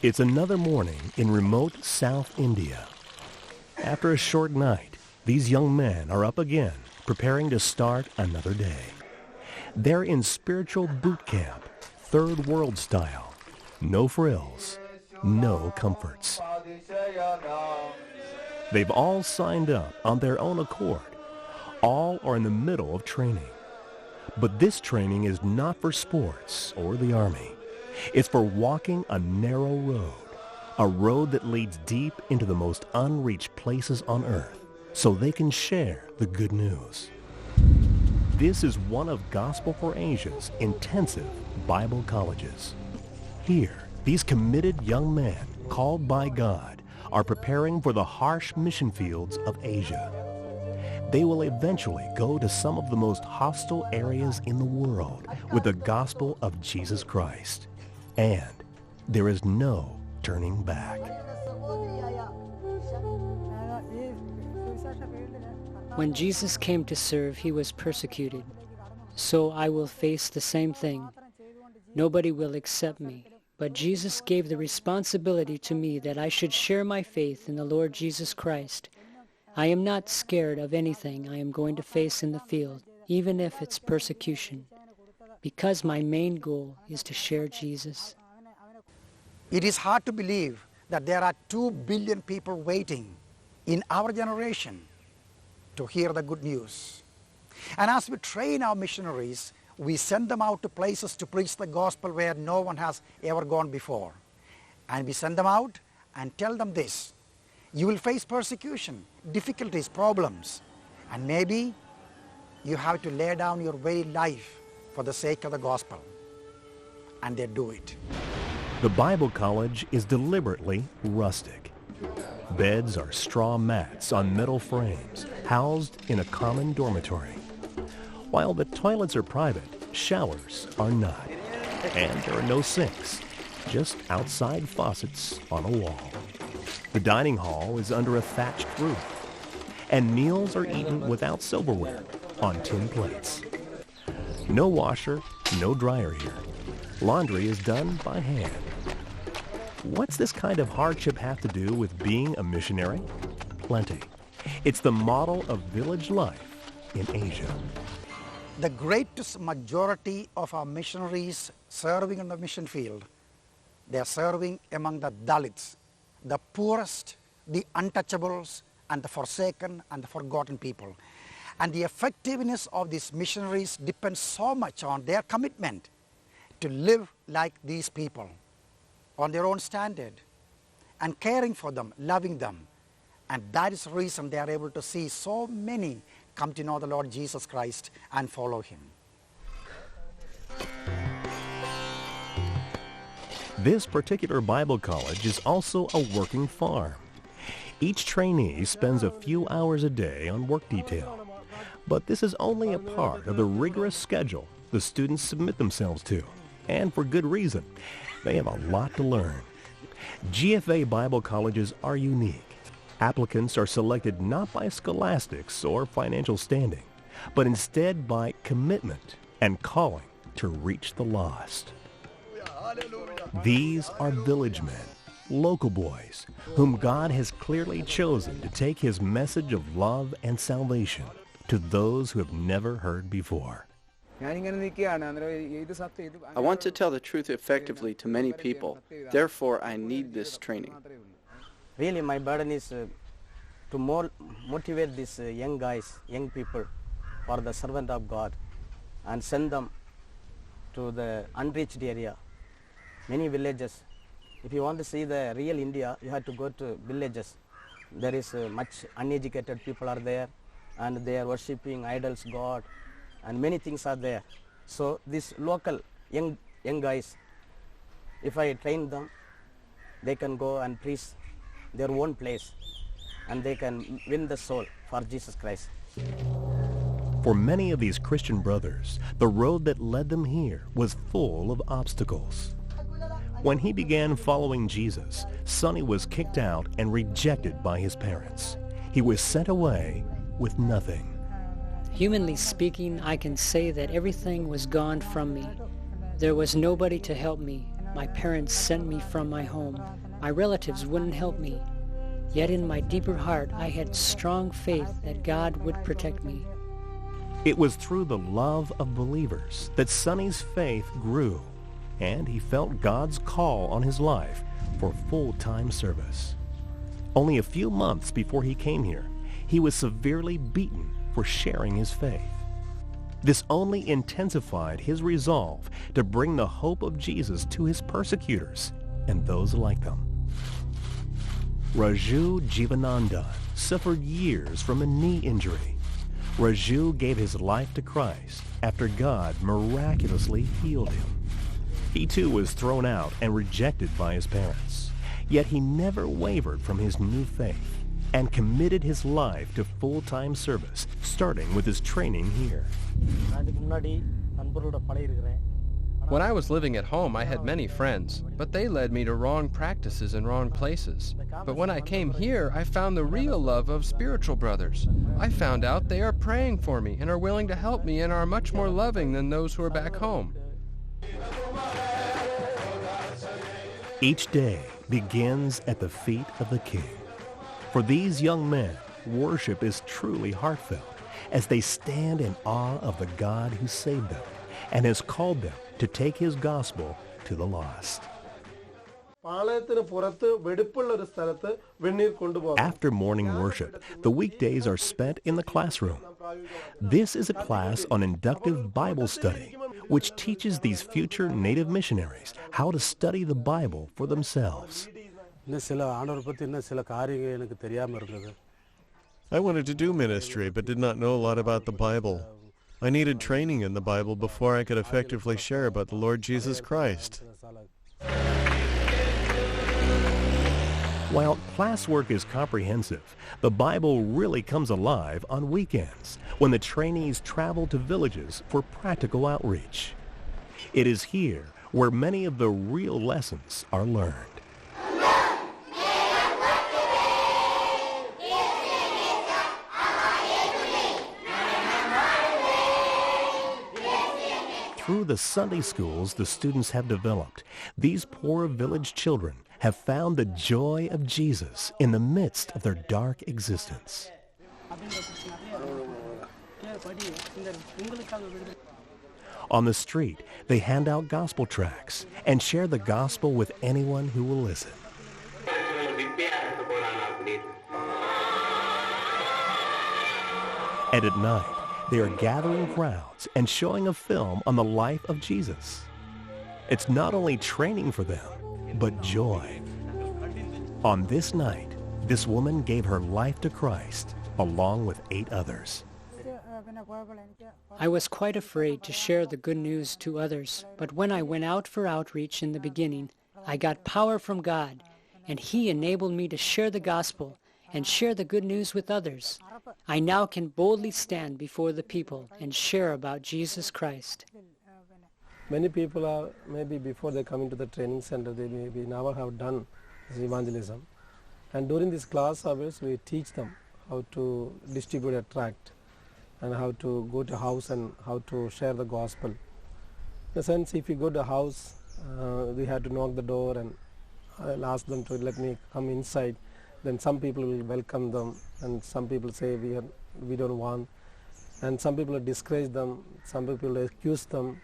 It's another morning in remote South India. After a short night, these young men are up again, preparing to start another day. They're in spiritual boot camp, third world style. No frills, no comforts. They've all signed up on their own accord. All are in the middle of training. But this training is not for sports or the army. It's for walking a narrow road, a road that leads deep into the most unreached places on earth, so they can share the good news. This is one of Gospel for Asia's intensive Bible colleges. Here, these committed young men, called by God, are preparing for the harsh mission fields of Asia. They will eventually go to some of the most hostile areas in the world with the gospel of Jesus Christ. And there is no turning back. When Jesus came to serve, he was persecuted. So I will face the same thing. Nobody will accept me. But Jesus gave the responsibility to me that I should share my faith in the Lord Jesus Christ. I am not scared of anything I am going to face in the field, even if it's persecution, because my main goal is to share Jesus. It is hard to believe that there are 2 billion people waiting in our generation to hear the good news. And as we train our missionaries, we send them out to places to preach the gospel where no one has ever gone before. And we send them out and tell them this: you will face persecution, difficulties, problems, and maybe you have to lay down your very life for the sake of the gospel. And they do it. The Bible College is deliberately rustic. Beds are straw mats on metal frames, housed in a common dormitory. While the toilets are private, showers are not. And there are no sinks, just outside faucets on a wall. The dining hall is under a thatched roof, and meals are eaten without silverware, on tin plates. No washer, no dryer here. Laundry is done by hand. What's this kind of hardship have to do with being a missionary? Plenty. It's the model of village life in Asia. The greatest majority of our missionaries serving in the mission field, they are serving among the Dalits, the poorest, the untouchables, and the forsaken and the forgotten people. And the effectiveness of these missionaries depends so much on their commitment to live like these people, on their own standard, and caring for them, loving them. And that is the reason they are able to see so many come to know the Lord Jesus Christ and follow him. This particular Bible college is also a working farm. Each trainee spends a few hours a day on work detail. But this is only a part of the rigorous schedule the students submit themselves to. And for good reason. They have a lot to learn. GFA Bible colleges are unique. Applicants are selected not by scholastics or financial standing, but instead by commitment and calling to reach the lost. These are village men, local boys, whom God has clearly chosen to take his message of love and salvation to those who have never heard before. I want to tell the truth effectively to many people. Therefore, I need this training. Really, my burden is to motivate these young guys, young people, for the servant of God, and send them to the unreached area, many villages. If you want to see the real India, you have to go to villages. There is much uneducated people are there, and they are worshipping idols, God, and many things are there. So these local young guys, if I train them, they can go and preach their own place, and they can win the soul for Jesus Christ. For many of these Christian brothers, the road that led them here was full of obstacles. When he began following Jesus, Sonny was kicked out and rejected by his parents. He was sent away with nothing. Humanly speaking, I can say that everything was gone from me. There was nobody to help me. My parents sent me from my home. My relatives wouldn't help me. Yet in my deeper heart, I had strong faith that God would protect me. It was through the love of believers that Sonny's faith grew, and he felt God's call on his life for full-time service. Only a few months before he came here, he was severely beaten for sharing his faith. This only intensified his resolve to bring the hope of Jesus to his persecutors and those like them. Raju Jivanandan suffered years from a knee injury. Raju gave his life to Christ after God miraculously healed him. He too was thrown out and rejected by his parents. Yet he never wavered from his new faith and committed his life to full-time service, starting with his training here. When I was living at home, I had many friends, but they led me to wrong practices and wrong places. But when I came here, I found the real love of spiritual brothers. I found out they are praying for me and are willing to help me and are much more loving than those who are back home. Each day begins at the feet of the King. For these young men, worship is truly heartfelt as they stand in awe of the God who saved them and has called them to take his gospel to the lost. After morning worship, the weekdays are spent in the classroom. This is a class on inductive Bible study, which teaches these future Native missionaries how to study the Bible for themselves. I wanted to do ministry, but did not know a lot about the Bible. I needed training in the Bible before I could effectively share about the Lord Jesus Christ. While classwork is comprehensive, the Bible really comes alive on weekends when the trainees travel to villages for practical outreach. It is here where many of the real lessons are learned. Through the Sunday schools the students have developed, these poor village children have found the joy of Jesus in the midst of their dark existence. On the street, they hand out gospel tracts and share the gospel with anyone who will listen. And at night, they are gathering crowds and showing a film on the life of Jesus. It's not only training for them, but joy. On this night, this woman gave her life to Christ along with 8 others. I was quite afraid to share the good news to others, but when I went out for outreach in the beginning, I got power from God, and He enabled me to share the gospel and share the good news with others. I now can boldly stand before the people and share about Jesus Christ. Many people are, maybe before they come into the training center, they maybe never have done this evangelism. And during this class hours, we teach them how to distribute a tract and how to go to house and how to share the gospel. In a sense, if you go to a house, we have to knock the door and I'll ask them to let me come inside. Then some people will welcome them and some people say we don't want. And some people discourage them, some people accuse them.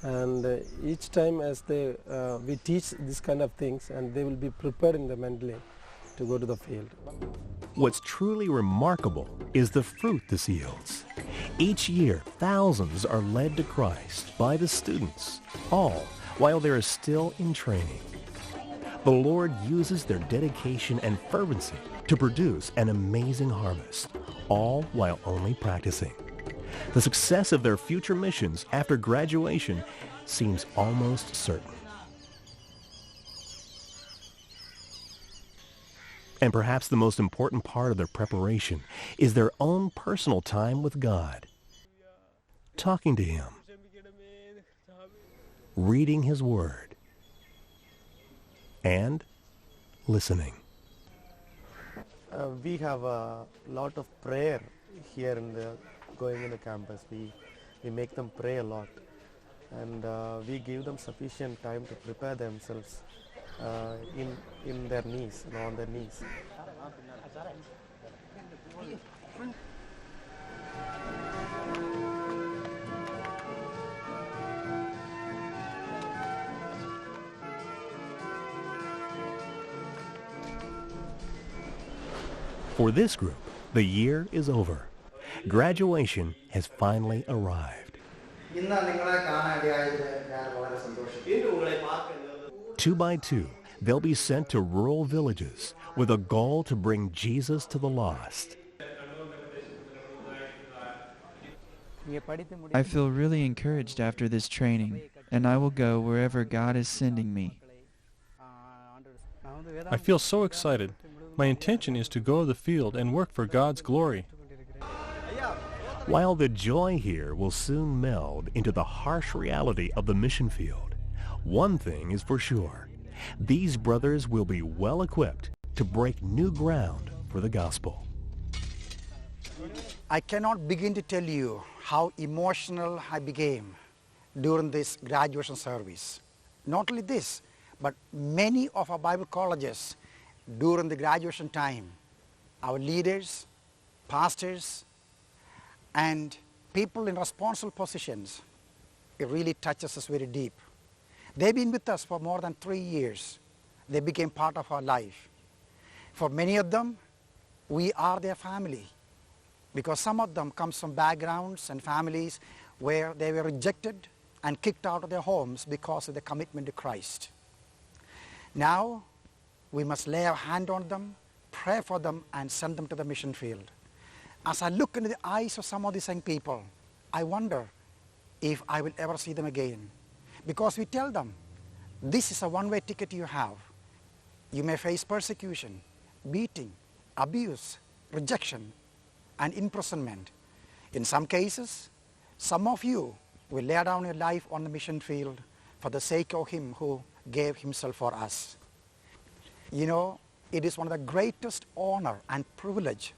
And each time as we teach this kind of things, and they will be prepared in the mentally to go to the field. What's truly remarkable is the fruit this yields. Each year, thousands are led to Christ by the students, all while they are still in training. The Lord uses their dedication and fervency to produce an amazing harvest, all while only practicing. The success of their future missions after graduation seems almost certain. And perhaps the most important part of their preparation is their own personal time with God. Talking to Him, reading His Word, and listening. We have a lot of prayer here going in the campus. We make them pray a lot. and we give them sufficient time to prepare themselves in their knees, on their knees. For this group, the year is over. Graduation has finally arrived. 2 by 2, they'll be sent to rural villages with a goal to bring Jesus to the lost. I feel really encouraged after this training, and I will go wherever God is sending me. I feel so excited. My intention is to go to the field and work for God's glory. While the joy here will soon meld into the harsh reality of the mission field, one thing is for sure. These brothers will be well equipped to break new ground for the gospel. I cannot begin to tell you how emotional I became during this graduation service. Not only this, but many of our Bible colleges during the graduation time, our leaders, pastors, and people in responsible positions, it really touches us very deep. They've been with us for more than 3 years. They became part of our life. For many of them, we are their family, because some of them come from backgrounds and families where they were rejected and kicked out of their homes because of their commitment to Christ. Now, we must lay our hand on them, pray for them, and send them to the mission field. As I look into the eyes of some of these young people, I wonder if I will ever see them again. Because we tell them, this is a one-way ticket you have. You may face persecution, beating, abuse, rejection, and imprisonment. In some cases, some of you will lay down your life on the mission field for the sake of Him who gave Himself for us. You know, it is one of the greatest honor and privilege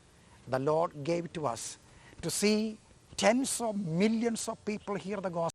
the Lord gave to us to see tens of millions of people hear the gospel.